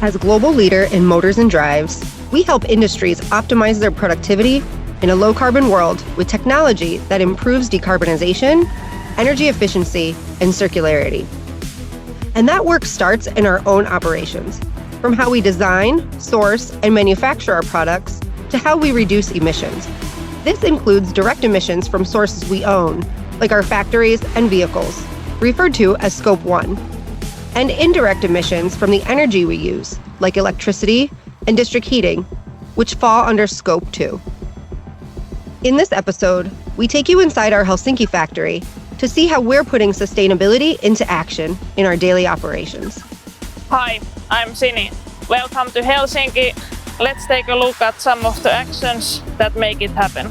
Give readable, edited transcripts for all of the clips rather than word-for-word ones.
As global leader in motors and drives, we help industries optimize their productivity in a low-carbon world with technology that improves decarbonization, energy efficiency, and circularity. And that work starts in our own operations, from how we design, source, and manufacture our products to how we reduce emissions. This includes direct emissions from sources we own, like our factories and vehicles, referred to as Scope 1, and indirect emissions from the energy we use, like electricity and district heating, which fall under Scope 2. In this episode, we take you inside our Helsinki factory to see how we're putting sustainability into action in our daily operations. Hi, I'm Sini. Welcome to Helsinki. Let's take a look at some of the actions that make it happen.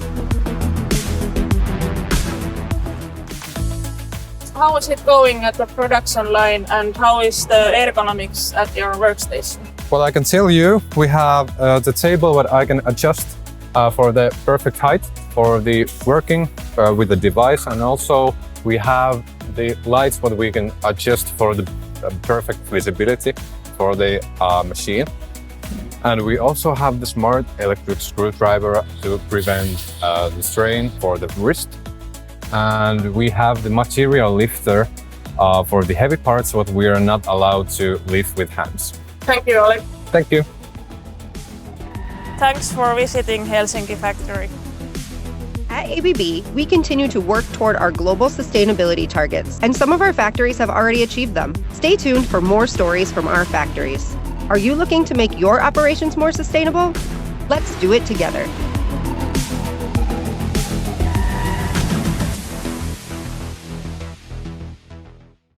How is it going at the production line and how is the ergonomics at your workstation? Well, I can tell you, we have the table that I can adjust for the perfect height for the working with the device, and also we have the lights that we can adjust for the perfect visibility for the machine. And we also have the smart electric screwdriver to prevent the strain for the wrist. And we have the material lifter for the heavy parts that we are not allowed to lift with hands. Thank you, Oleg. Thank you. Thanks for visiting Helsinki factory. At ABB, we continue to work toward our global sustainability targets, and some of our factories have already achieved them. Stay tuned for more stories from our factories. Are you looking to make your operations more sustainable? Let's do it together.